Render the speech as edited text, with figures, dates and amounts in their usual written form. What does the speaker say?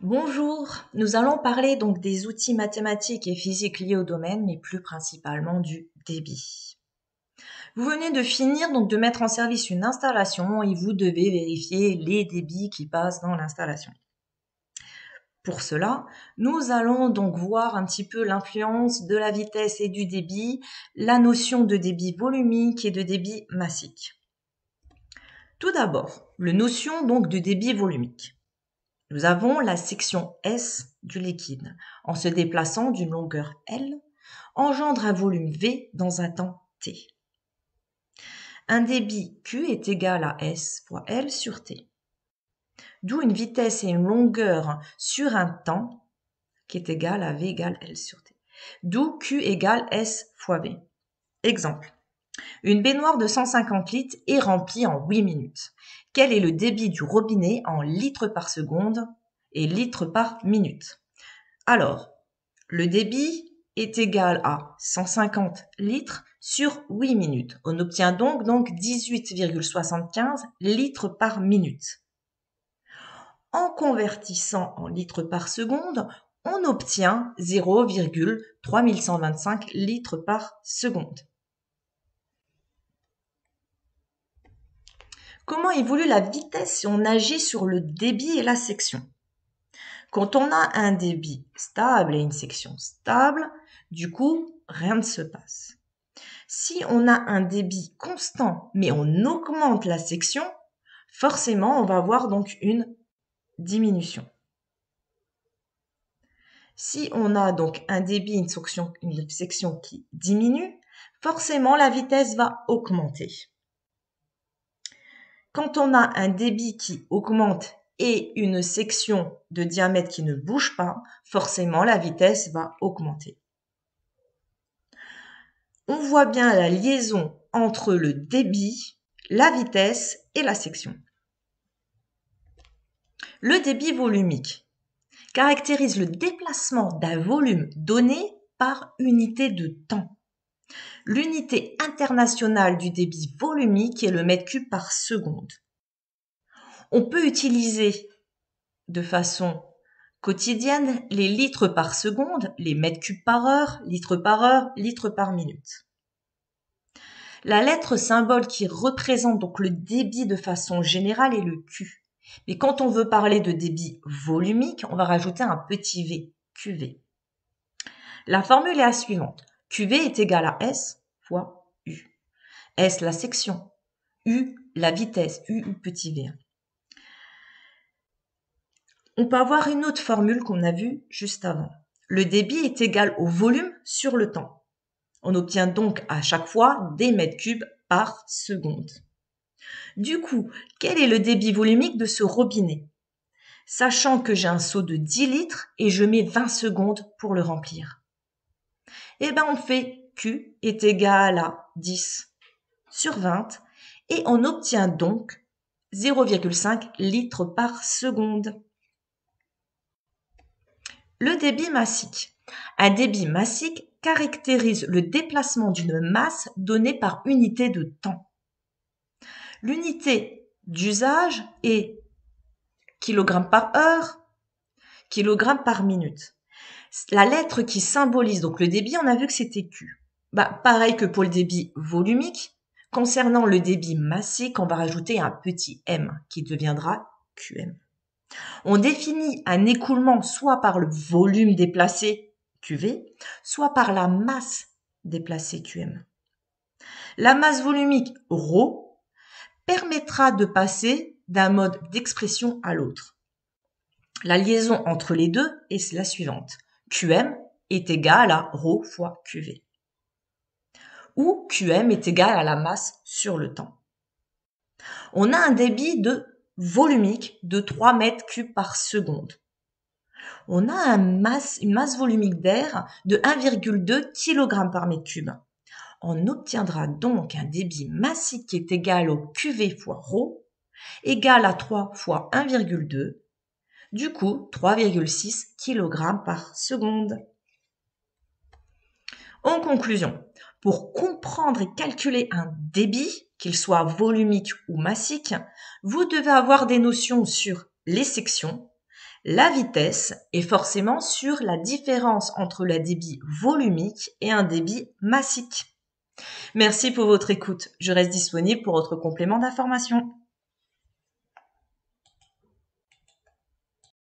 Bonjour, nous allons parler donc des outils mathématiques et physiques liés au domaine, mais plus principalement du débit. Vous venez de finir donc de mettre en service une installation et vous devez vérifier les débits qui passent dans l'installation. Pour cela, nous allons donc voir un petit peu l'influence de la vitesse et du débit, la notion de débit volumique et de débit massique. Tout d'abord, la notion donc de débit volumique. Nous avons la section S du liquide. En se déplaçant d'une longueur L, engendre un volume V dans un temps T. Un débit Q est égal à S fois L sur T. D'où une vitesse et une longueur sur un temps qui est égal à V égale L sur T. D'où Q égale S fois V. Exemple. Une baignoire de 150 litres est remplie en 8 minutes. Quel est le débit du robinet en litres par seconde et litres par minute? Alors, le débit est égal à 150 litres sur 8 minutes. On obtient donc 18,75 litres par minute. En convertissant en litres par seconde, on obtient 0,3125 litres par seconde. Comment évolue la vitesse si on agit sur le débit et la section? Quand on a un débit stable et une section stable, du coup, rien ne se passe. Si on a un débit constant, mais on augmente la section, forcément, on va avoir donc une diminution. Si on a donc un débit, une section qui diminue, forcément, la vitesse va augmenter. Quand on a un débit qui augmente et une section de diamètre qui ne bouge pas, forcément la vitesse va augmenter. On voit bien la liaison entre le débit, la vitesse et la section. Le débit volumique caractérise le déplacement d'un volume donné par unité de temps. L'unité internationale du débit volumique est le mètre cube par seconde. On peut utiliser de façon quotidienne les litres par seconde, les mètres cubes par heure, litres par minute. La lettre symbole qui représente donc le débit de façon générale est le Q. Mais quand on veut parler de débit volumique, on va rajouter un petit v, QV. La formule est la suivante. QV est égal à S fois U. S la section, U la vitesse, U petit v. On peut avoir une autre formule qu'on a vue juste avant. Le débit est égal au volume sur le temps. On obtient donc à chaque fois des mètres cubes par seconde. Du coup, quel est le débit volumique de ce robinet? Sachant que j'ai un seau de 10 litres et je mets 20 secondes pour le remplir. Eh bien, on fait Q est égal à 10 sur 20 et on obtient donc 0,5 litres par seconde. Le débit massique. Un débit massique caractérise le déplacement d'une masse donnée par unité de temps. L'unité d'usage est kilogramme par heure, kilogramme par minute. La lettre qui symbolise donc le débit, on a vu que c'était Q. Pareil que pour le débit volumique, concernant le débit massique, on va rajouter un petit m qui deviendra QM. On définit un écoulement soit par le volume déplacé QV, soit par la masse déplacée QM. La masse volumique ρ permettra de passer d'un mode d'expression à l'autre. La liaison entre les deux est la suivante. QM est égal à ρ fois QV. Ou QM est égal à la masse sur le temps. On a un débit volumique de 3 mètres cubes par seconde. On a une masse volumique d'air de 1,2 kg par mètre cube. On obtiendra donc un débit massique qui est égal au QV fois ρ, égal à 3 fois 1,2, du coup 3,6 kg par seconde. En conclusion, pour comprendre et calculer un débit, qu'il soit volumique ou massique, vous devez avoir des notions sur les sections, La vitesse est forcément sur la différence entre le débit volumique et un débit massique. Merci pour votre écoute. Je reste disponible pour votre complément d'information.